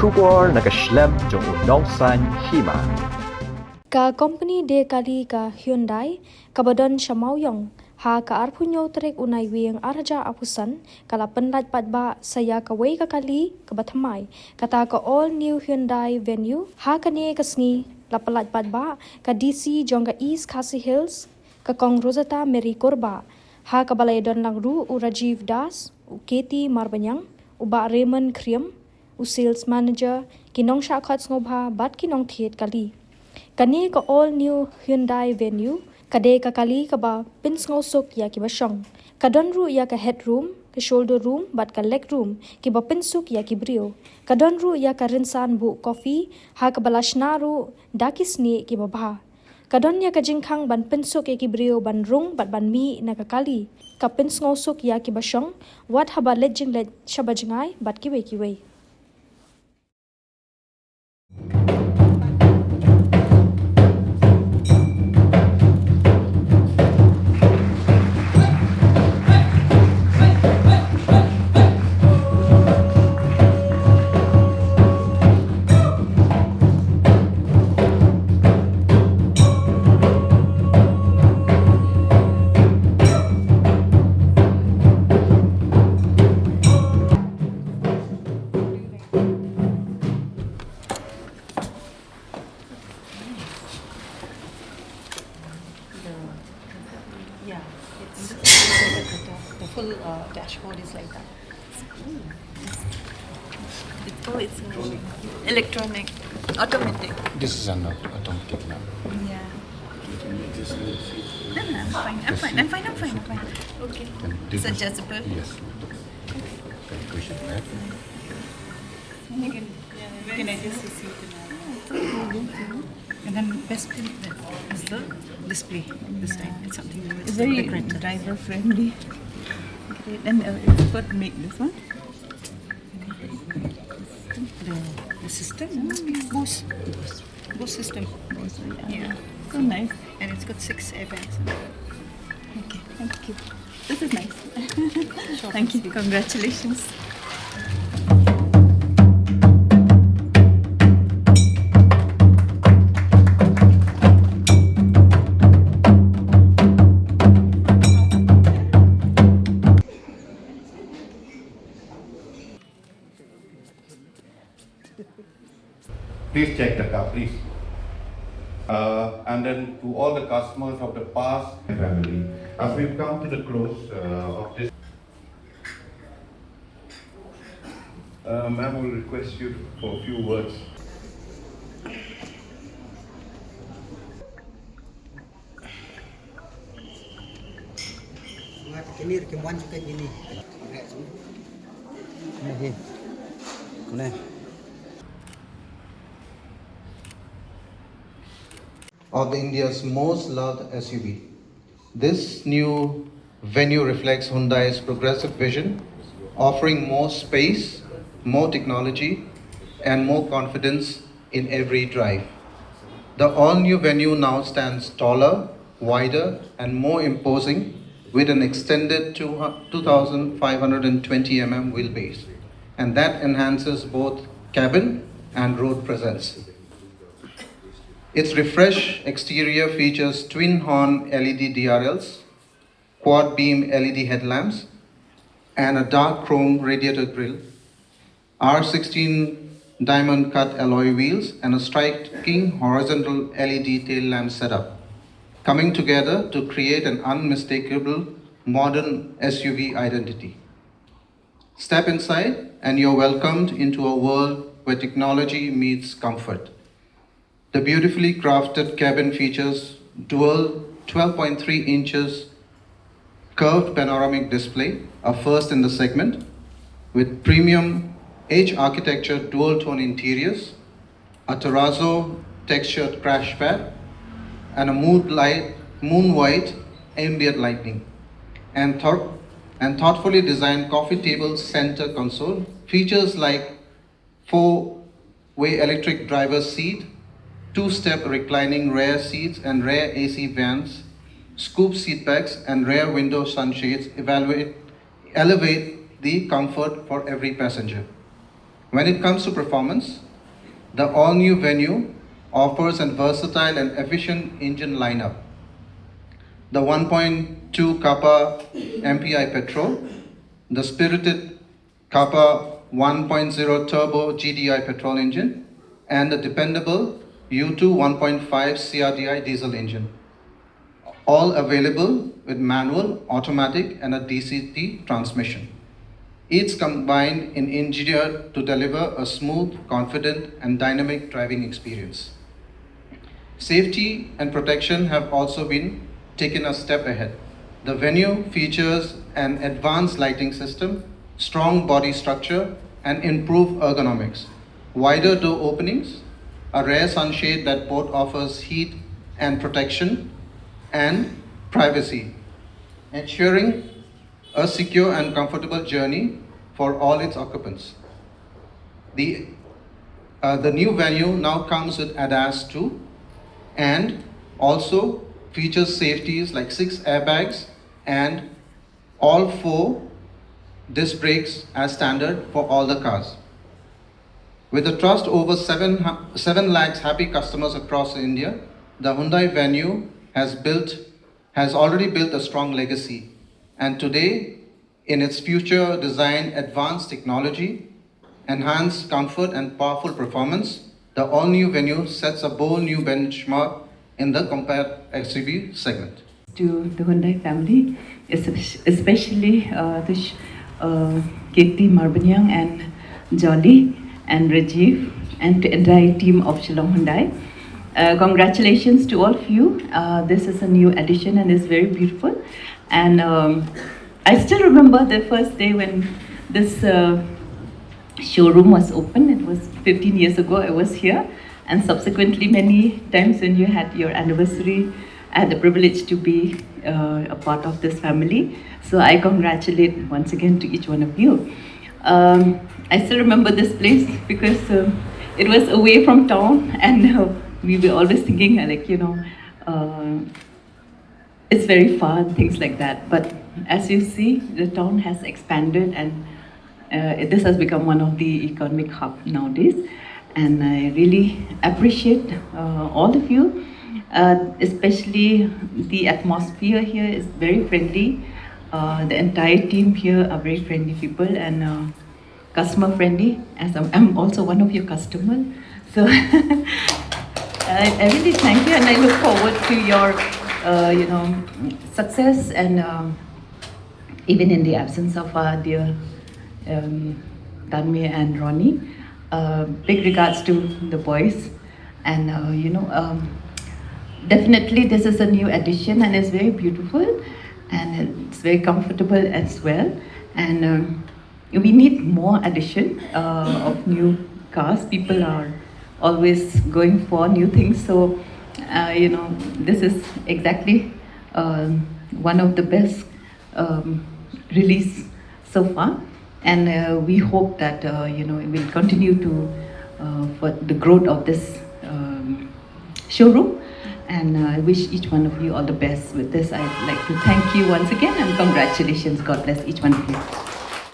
Shubor nakaslem jong unongsan Hima. Ka company de kali ka Hyundai kabadon Shamauyong ha ka arpunyo trek unai wiang arja apusan kala penlat Paidbah saya kawai ka kali kabathamai kata ka all new Hyundai venue ha kani kasngi la pelat Paidbah ka DC Jngai East Khasi Hills ka Kong Rosetta Meri Korba ha ka balai don langru u Rajiv Das u Keti Marbanyang u ba Raymond Kriem u sales manager kinong shakhat ngobha bat kinong thiet kali kani ka all new Hyundai venue kade ka kali ka ba Pynsuk ya ki ba shong kadon ru ya ka headroom ka shoulder room bat ka leg room ki ba Pynsuk ya ki Briew kadon ru ya ka rinsan bu coffee ha ka balashna ru dakisni ki ba bha kadon ya ka jingkhang ban Pynsuk ya ki Briew ban rung bat ban mi na ka kali ka Pynsuk ya ki ba shong wat haba let shaba Jngai bat ki we Yeah, the full dashboard is like that. It's electronic, automatic. This is an automatic now. Yeah. No, I'm fine. Okay. It's adjustable. Yes. Can push it back. You can adjust the seat and then best thing is the display this time. It's something new. It's very driver friendly. Great. And it's what make this one? The system, Bose system. Yeah. So nice. And it's got 6 airbags. Okay, thank you. This is nice. Thank you. Congratulations. Please check the car, please. And then to all the customers of the past family, as we've come to the close of this, ma'am will request you for a few words. Of India's most loved SUV. This new venue reflects Hyundai's progressive vision, offering more space, more technology, and more confidence in every drive. The all-new venue now stands taller, wider, and more imposing with an extended 2,520 mm wheelbase, and that enhances both cabin and road presence. Its refreshed exterior features twin-horn LED DRLs, quad-beam LED headlamps, and a dark chrome radiator grille, R16 diamond-cut alloy wheels, and a striking horizontal LED tail lamp setup, coming together to create an unmistakable modern SUV identity. Step inside, and you're welcomed into a world where technology meets comfort. The beautifully crafted cabin features dual 12.3 inches curved panoramic display, a first in the segment, with premium H architecture dual tone interiors, a terrazzo textured crash pad, and a moon white ambient lighting, and thoughtfully designed coffee table center console. Features like 4-way electric driver's seat, 2-step reclining rear seats and rear AC vents, scoop seatbacks and rear window sunshades elevate the comfort for every passenger. When it comes to performance, the all-new venue offers a versatile and efficient engine lineup. The 1.2 Kappa MPI petrol, the spirited Kappa 1.0 turbo GDI petrol engine, and the dependable U2 1.5 CRDI diesel engine. All available with manual, automatic, and a DCT transmission. Each combined and engineered to deliver a smooth, confident, and dynamic driving experience. Safety and protection have also been taken a step ahead. The venue features an advanced lighting system, strong body structure, and improved ergonomics. Wider door openings, a rear sunshade that both offers heat and protection, and privacy, ensuring a secure and comfortable journey for all its occupants. The new venue now comes with ADAS 2 and also features safeties like 6 airbags and all 4 disc brakes as standard for all the cars. With a trust over 7 lakhs happy customers across India, the Hyundai venue has already built a strong legacy, and today, in its future design, advanced technology, enhanced comfort, and powerful performance, the all-new venue sets a bold new benchmark in the compact SUV segment. To the Hyundai family, especially Kirti Marbanyang and Jolly and Rajiv and the entire team of Shillong Hyundai. Congratulations to all of you. This is a new addition and it's very beautiful. And I still remember the first day when this showroom was open. It was 15 years ago I was here. And subsequently many times when you had your anniversary, I had the privilege to be a part of this family. So I congratulate once again to each one of you. I still remember this place because it was away from town and we were always thinking like, it's very far and things like that. But as you see, the town has expanded and this has become one of the economic hub nowadays. And I really appreciate all of you, especially the atmosphere here is very friendly. The entire team here are very friendly people and customer friendly, as I'm also one of your customers. So I really thank you and I look forward to your success and even in the absence of our dear Tanmay and Ronnie. Big regards to the boys and definitely this is a new addition and it's very beautiful and it's very comfortable as well, and we need more addition of new cars. People are always going for new things, so this is exactly one of the best release so far, and we hope that it will continue to for the growth of this showroom. And I wish each one of you all the best with this. I'd like to thank you once again and congratulations. God bless each one of you.